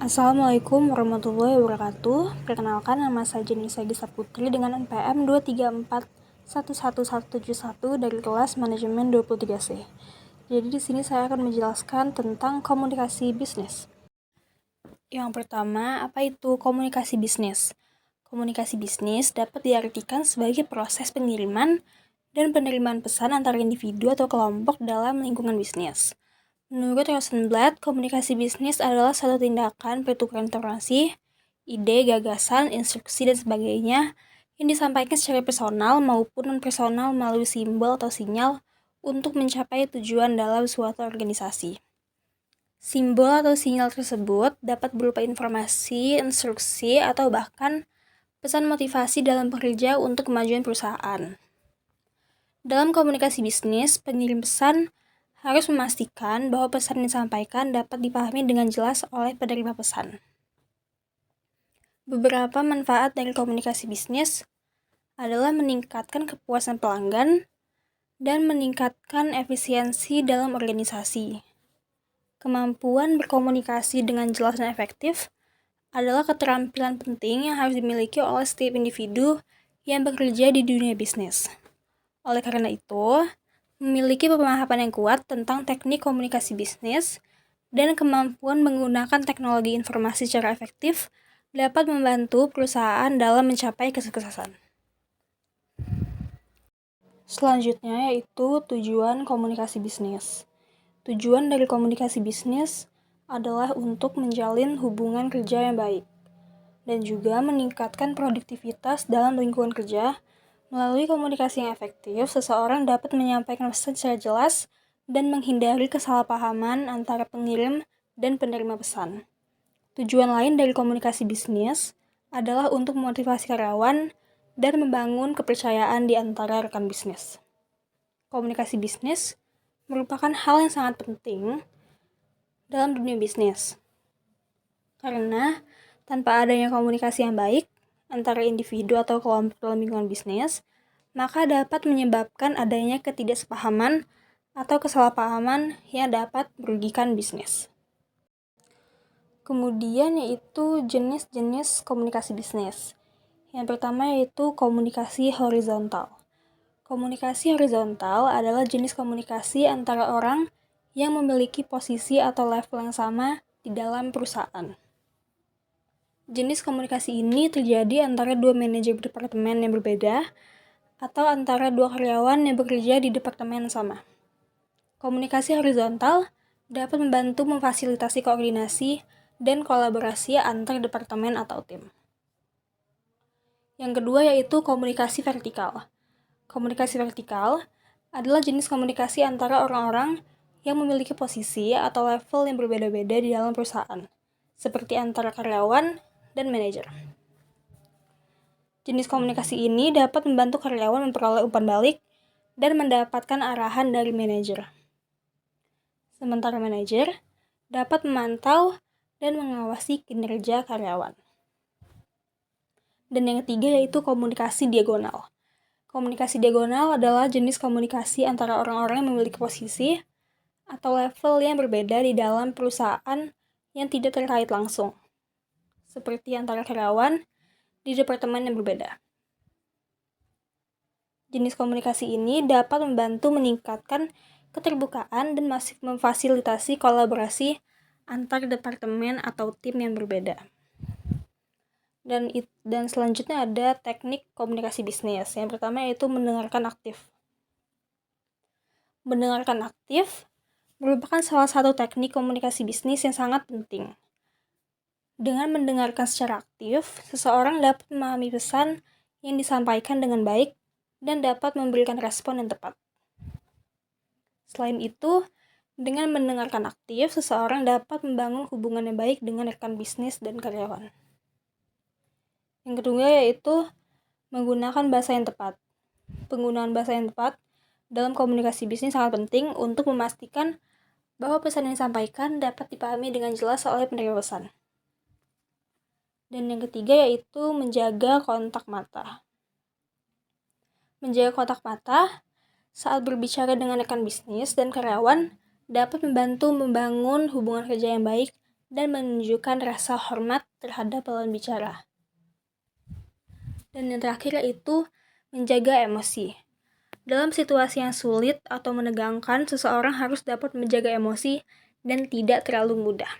Assalamualaikum warahmatullahi wabarakatuh. Perkenalkan, nama saya Jenisa Gisa Putri dengan NPM 234111171 dari kelas Manajemen 23C. Jadi di sini saya akan menjelaskan tentang komunikasi bisnis. Yang pertama, apa itu komunikasi bisnis? Komunikasi bisnis dapat diartikan sebagai proses pengiriman dan penerimaan pesan antara individu atau kelompok dalam lingkungan bisnis. Menurut Rosenblatt, komunikasi bisnis adalah satu tindakan pertukaran informasi, ide, gagasan, instruksi, dan sebagainya yang disampaikan secara personal maupun non-personal melalui simbol atau sinyal untuk mencapai tujuan dalam suatu organisasi. Simbol atau sinyal tersebut dapat berupa informasi, instruksi, atau bahkan pesan motivasi dalam bekerja untuk kemajuan perusahaan. Dalam komunikasi bisnis, pengirim pesan harus memastikan bahwa pesan yang disampaikan dapat dipahami dengan jelas oleh penerima pesan. Beberapa manfaat dari komunikasi bisnis adalah meningkatkan kepuasan pelanggan dan meningkatkan efisiensi dalam organisasi. Kemampuan berkomunikasi dengan jelas dan efektif adalah keterampilan penting yang harus dimiliki oleh setiap individu yang bekerja di dunia bisnis. Oleh karena itu, memiliki pemahaman yang kuat tentang teknik komunikasi bisnis dan kemampuan menggunakan teknologi informasi secara efektif dapat membantu perusahaan dalam mencapai kesuksesan. Selanjutnya yaitu tujuan komunikasi bisnis. Tujuan dari komunikasi bisnis adalah untuk menjalin hubungan kerja yang baik dan juga meningkatkan produktivitas dalam lingkungan kerja. Melalui komunikasi yang efektif, seseorang dapat menyampaikan pesan secara jelas dan menghindari kesalahpahaman antara pengirim dan penerima pesan. Tujuan lain dari komunikasi bisnis adalah untuk memotivasi karyawan dan membangun kepercayaan di antara rekan bisnis. Komunikasi bisnis merupakan hal yang sangat penting dalam dunia bisnis. Karena tanpa adanya komunikasi yang baik antara individu atau kelompok dalam lingkungan bisnis, maka dapat menyebabkan adanya ketidaksepahaman atau kesalahpahaman yang dapat merugikan bisnis. Kemudian yaitu jenis-jenis komunikasi bisnis. Yang pertama yaitu komunikasi horizontal. Komunikasi horizontal adalah jenis komunikasi antara orang yang memiliki posisi atau level yang sama di dalam perusahaan. Jenis komunikasi ini terjadi antara dua manajer departemen yang berbeda atau antara dua karyawan yang bekerja di departemen yang sama. Komunikasi horizontal dapat membantu memfasilitasi koordinasi dan kolaborasi antar departemen atau tim. Yang kedua yaitu komunikasi vertikal. Komunikasi vertikal adalah jenis komunikasi antara orang-orang yang memiliki posisi atau level yang berbeda-beda di dalam perusahaan, seperti antara karyawan dan manajer. Jenis komunikasi ini dapat membantu karyawan memperoleh umpan balik dan mendapatkan arahan dari manajer. Sementara manajer dapat memantau dan mengawasi kinerja karyawan. Dan yang ketiga yaitu komunikasi diagonal. Komunikasi diagonal adalah jenis komunikasi antara orang-orang yang memiliki posisi atau level yang berbeda di dalam perusahaan yang tidak terkait langsung, seperti antara karyawan di departemen yang berbeda. Jenis komunikasi ini dapat membantu meningkatkan keterbukaan dan masih memfasilitasi kolaborasi antar departemen atau tim yang berbeda. Dan selanjutnya ada teknik komunikasi bisnis. Yang pertama yaitu mendengarkan aktif. Mendengarkan aktif merupakan salah satu teknik komunikasi bisnis yang sangat penting. Dengan mendengarkan secara aktif, seseorang dapat memahami pesan yang disampaikan dengan baik dan dapat memberikan respon yang tepat. Selain itu, dengan mendengarkan aktif, seseorang dapat membangun hubungan yang baik dengan rekan bisnis dan karyawan. Yang kedua yaitu menggunakan bahasa yang tepat. Penggunaan bahasa yang tepat dalam komunikasi bisnis sangat penting untuk memastikan bahwa pesan yang disampaikan dapat dipahami dengan jelas oleh penerima pesan. Dan yang ketiga yaitu menjaga kontak mata. Menjaga kontak mata saat berbicara dengan rekan bisnis dan karyawan dapat membantu membangun hubungan kerja yang baik dan menunjukkan rasa hormat terhadap lawan bicara. Dan yang terakhir yaitu menjaga emosi. Dalam situasi yang sulit atau menegangkan, seseorang harus dapat menjaga emosi dan tidak terlalu mudah.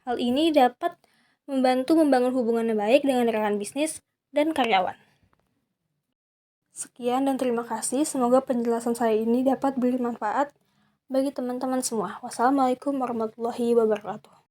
Hal ini dapat membantu membangun hubungan yang baik dengan rekan bisnis dan karyawan. Sekian dan terima kasih. Semoga penjelasan saya ini dapat bermanfaat bagi teman-teman semua. Wassalamualaikum warahmatullahi wabarakatuh.